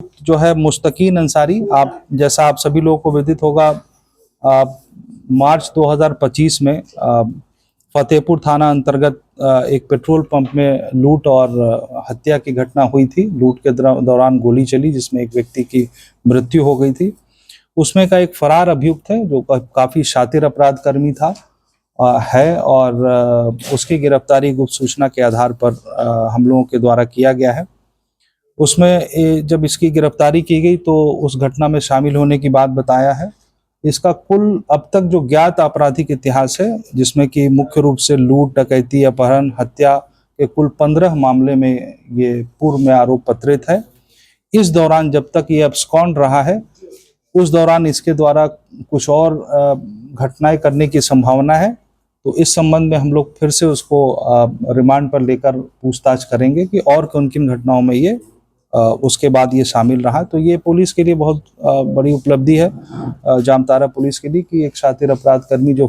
जो है मुस्तकीन अंसारी, आप जैसा आप सभी लोगों को विदित होगा, मार्च 2025 में फतेहपुर थाना अंतर्गत एक पेट्रोल पंप में लूट और हत्या की घटना हुई थी। लूट के दौरान गोली चली जिसमें एक व्यक्ति की मृत्यु हो गई थी। उसमें का एक फरार अभियुक्त है जो काफी शातिर अपराध कर्मी था है, और उसकी गिरफ्तारी गुप्त सूचना के आधार पर हम लोगों के द्वारा किया गया है। उसमें जब इसकी गिरफ्तारी की गई तो उस घटना में शामिल होने की बात बताया है। इसका कुल अब तक जो ज्ञात आपराधिक इतिहास है, जिसमें कि मुख्य रूप से लूट, डकैती, अपहरण, हत्या के कुल 15 मामले में ये पूर्व में आरोप पत्रित है। इस दौरान जब तक ये अब्सकॉन्ड रहा है, उस दौरान इसके द्वारा कुछ और घटनाएं करने की संभावना है। तो इस संबंध में हम लोग फिर से उसको रिमांड पर लेकर पूछताछ करेंगे कि और किन किन घटनाओं में ये उसके बाद ये शामिल रहा। तो ये पुलिस के लिए बहुत बड़ी उपलब्धि है, जामताड़ा पुलिस के लिए, कि एक शातिर अपराध कर्मी जो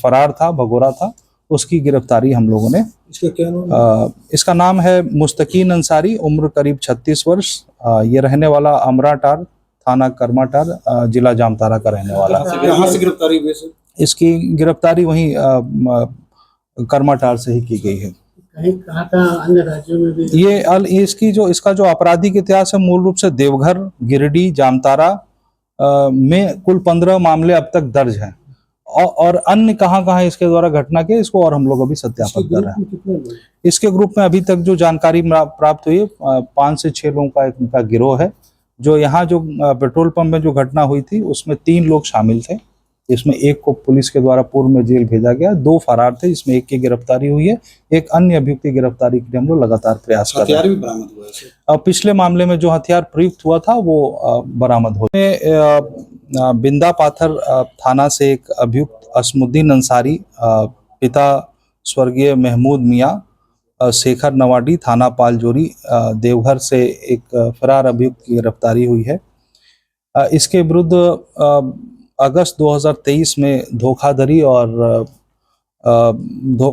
फरार था, भगोरा था, उसकी गिरफ्तारी हम लोगों ने। इसका क्या नाम है? इसका नाम है मुस्तकीन अंसारी, उम्र करीब 36 वर्ष। ये रहने वाला अमराटार, थाना करमाटार, जिला जामताड़ा का रहने वाला। कहाँ से गिरफ्तारी हुई है? इसकी गिरफ्तारी वहीं करमाटार से ही की गई है। अन्य राज्यों में भी इसका जो आपराधिक इतिहास है, मूल रूप से देवघर, गिरिडीह, जामताड़ा में कुल 15 मामले अब तक दर्ज हैं, और अन्य कहाँ इसके द्वारा घटना के, इसको और हम लोग अभी सत्यापन कर रहे हैं। इसके ग्रुप में अभी तक जो जानकारी प्राप्त हुई है, 5 से 6 लोगों का एक उनका गिरोह है। जो यहाँ जो पेट्रोल पंप में जो घटना हुई थी उसमें 3 लोग शामिल थे। इसमें एक को पुलिस के द्वारा पूर्व में जेल भेजा गया, 2 फरार थे जिसमें एक की गिरफ्तारी हुई है। एक अन्य अभियुक्त की गिरफ्तारी के लिए हम लोग लगातार प्रयास कर रहे हैं। हथियार भी बरामद हुआ है। पिछले मामले में जो हथियार प्रयुक्त हुआ था वो बरामद हुए। बिंदा पाथर थाना से एक अभियुक्त असमुद्दीन अंसारी, पिता स्वर्गीय महमूद मियाँ, शेखर नवाडी, थाना पालजोरी, देवघर से एक फरार अभियुक्त की गिरफ्तारी हुई है। इसके विरुद्ध अगस्त 2023 में धोखाधड़ी और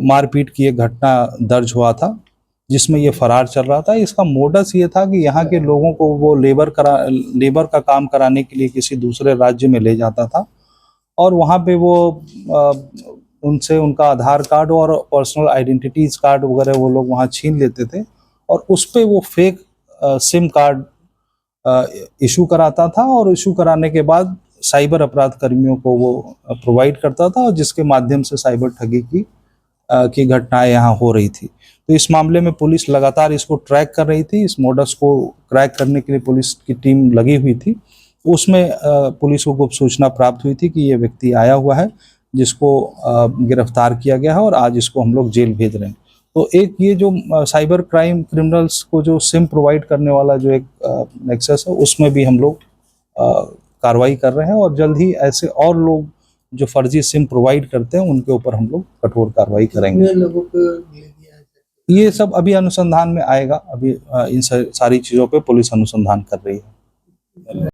मारपीट की एक घटना दर्ज हुआ था जिसमें ये फरार चल रहा था। इसका मोडस ये था कि यहाँ के लोगों को वो लेबर का काम कराने के लिए किसी दूसरे राज्य में ले जाता था, और वहाँ पे वो उनसे उनका आधार कार्ड और पर्सनल आइडेंटिटीज कार्ड वगैरह वो लोग वहाँ छीन लेते थे, और उस पे वो फेक सिम कार्ड इशू कराता था, और इशू कराने के बाद साइबर अपराध कर्मियों को वो प्रोवाइड करता था, और जिसके माध्यम से साइबर ठगी की घटनाएं यहाँ हो रही थी। तो इस मामले में पुलिस लगातार इसको ट्रैक कर रही थी। इस मोडस को क्रैक करने के लिए पुलिस की टीम लगी हुई थी। उसमें पुलिस को गुप्त सूचना प्राप्त हुई थी कि ये व्यक्ति आया हुआ है, जिसको गिरफ्तार किया गया है, और आज इसको हम लोग जेल भेज रहे हैं। तो एक ये जो साइबर क्राइम क्रिमिनल्स को जो सिम प्रोवाइड करने वाला जो एक नेक्सस है, उसमें भी हम लोग कार्रवाई कर रहे हैं, और जल्द ही ऐसे और लोग जो फर्जी सिम प्रोवाइड करते हैं उनके ऊपर हम लोग कठोर कार्रवाई करेंगे। लोगों को ये सब अभी अनुसंधान में आएगा। अभी इन सारी चीज़ों पे पुलिस अनुसंधान कर रही है।